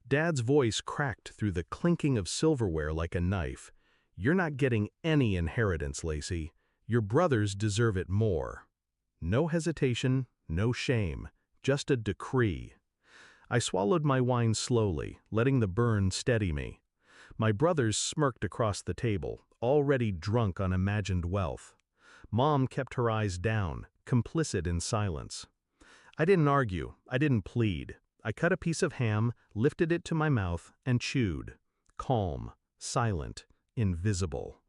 Dad's voice cracked through the clinking of silverware like a knife. "You're not getting any inheritance, Lacey. Your brothers deserve it more." No hesitation, no shame, just a decree. I swallowed my wine slowly, letting the burn steady me. My brothers smirked across the table, already drunk on imagined wealth. Mom kept her eyes down, complicit in silence. I didn't argue, I didn't plead. I cut a piece of ham, lifted it to my mouth, and chewed. Calm, silent, invisible.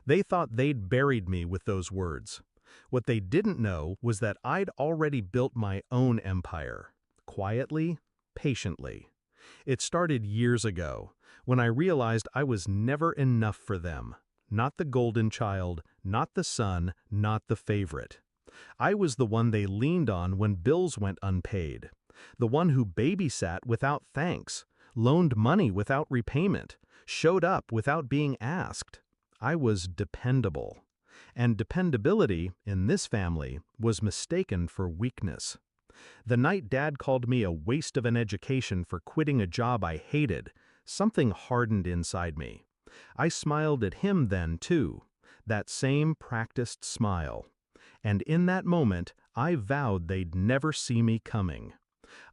They thought they'd buried me with those words. What they didn't know was that I'd already built my own empire. Quietly, patiently. It started years ago, when I realized I was never enough for them. Not the golden child, not the son, not the favorite. I was the one they leaned on when bills went unpaid. The one who babysat without thanks, loaned money without repayment, showed up without being asked. I was dependable. And dependability, in this family, was mistaken for weakness. The night Dad called me a waste of an education for quitting a job I hated, something hardened inside me. I smiled at him then, too, that same practiced smile. And in that moment, I vowed they'd never see me coming.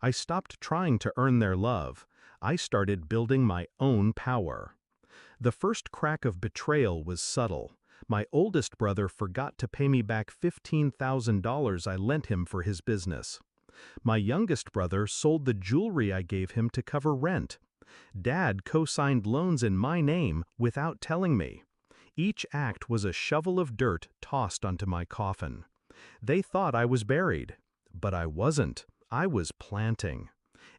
I stopped trying to earn their love. I started building my own power. The first crack of betrayal was subtle. My oldest brother forgot to pay me back $15,000 I lent him for his business. My youngest brother sold the jewelry I gave him to cover rent. Dad co-signed loans in my name without telling me. Each act was a shovel of dirt tossed onto my coffin. They thought I was buried, but I wasn't. I was planting.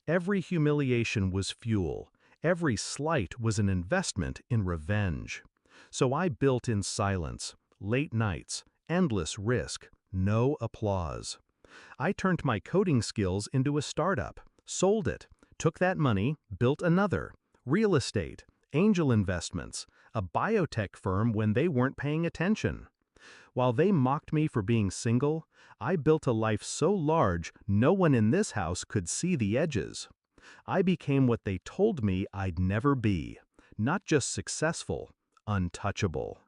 Every humiliation was fuel. Every slight was an investment in revenge. So I built in silence, late nights, endless risk, no applause. I turned my coding skills into a startup, sold it, took that money, built another, real estate, angel investments, a biotech firm when they weren't paying attention. While they mocked me for being single, I built a life so large no one in this house could see the edges. I became what they told me I'd never be, not just successful, untouchable.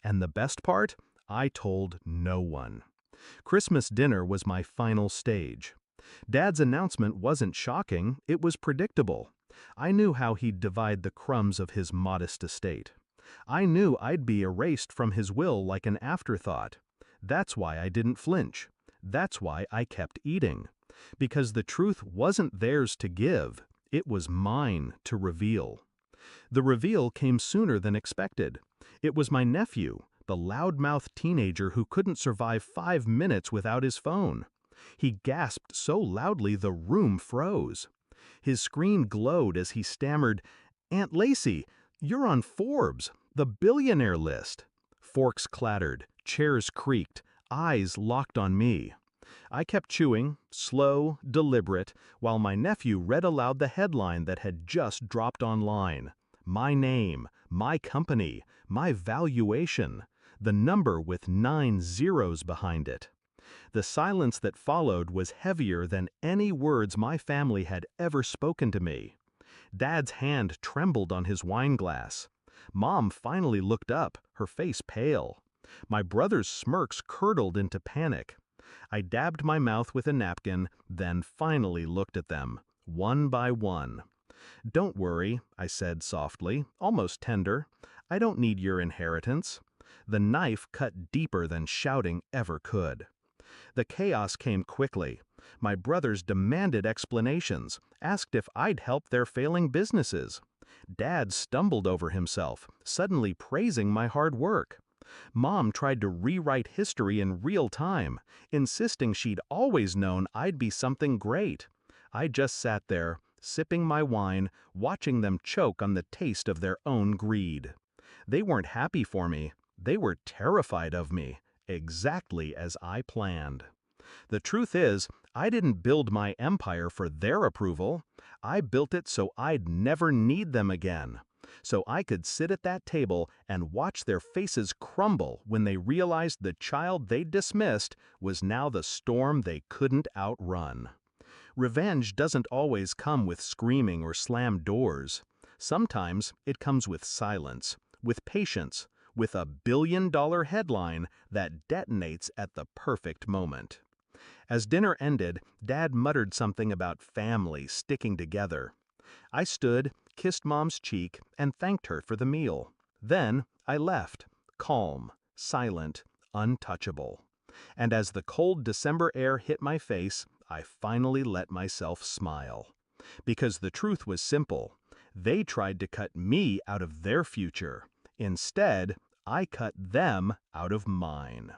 And the best part? I told no one. Christmas dinner was my final stage. Dad's announcement wasn't shocking, it was predictable. I knew how he'd divide the crumbs of his modest estate. I knew I'd be erased from his will like an afterthought. That's why I didn't flinch. That's why I kept eating. Because the truth wasn't theirs to give, it was mine to reveal. The reveal came sooner than expected. It was my nephew, the loudmouth teenager who couldn't survive 5 minutes without his phone. He gasped so loudly the room froze. His screen glowed as he stammered, "Aunt Lacey, you're on Forbes, the billionaire list." Forks clattered, chairs creaked, eyes locked on me. I kept chewing, slow, deliberate, while my nephew read aloud the headline that had just dropped online. My name, my company, my valuation, the number with 9 zeros behind it. The silence that followed was heavier than any words my family had ever spoken to me. Dad's hand trembled on his wine glass. Mom finally looked up, her face pale. My brother's smirks curdled into panic. I dabbed my mouth with a napkin, then finally looked at them, one by one. "Don't worry," I said softly, almost tender. "I don't need your inheritance." The knife cut deeper than shouting ever could. The chaos came quickly. My brothers demanded explanations, asked if I'd helped their failing businesses. Dad stumbled over himself, suddenly praising my hard work. Mom tried to rewrite history in real time, insisting she'd always known I'd be something great. I just sat there, sipping my wine, watching them choke on the taste of their own greed. They weren't happy for me. They were terrified of me, exactly as I planned. The truth is, I didn't build my empire for their approval. I built it so I'd never need them again. So I could sit at that table and watch their faces crumble when they realized the child they'd dismissed was now the storm they couldn't outrun. Revenge doesn't always come with screaming or slammed doors. Sometimes it comes with silence, with patience, with a billion-dollar headline that detonates at the perfect moment. As dinner ended, Dad muttered something about family sticking together. I stood, kissed Mom's cheek, and thanked her for the meal. Then I left, calm, silent, untouchable. And as the cold December air hit my face, I finally let myself smile. Because the truth was simple. They tried to cut me out of their future. Instead, I cut them out of mine.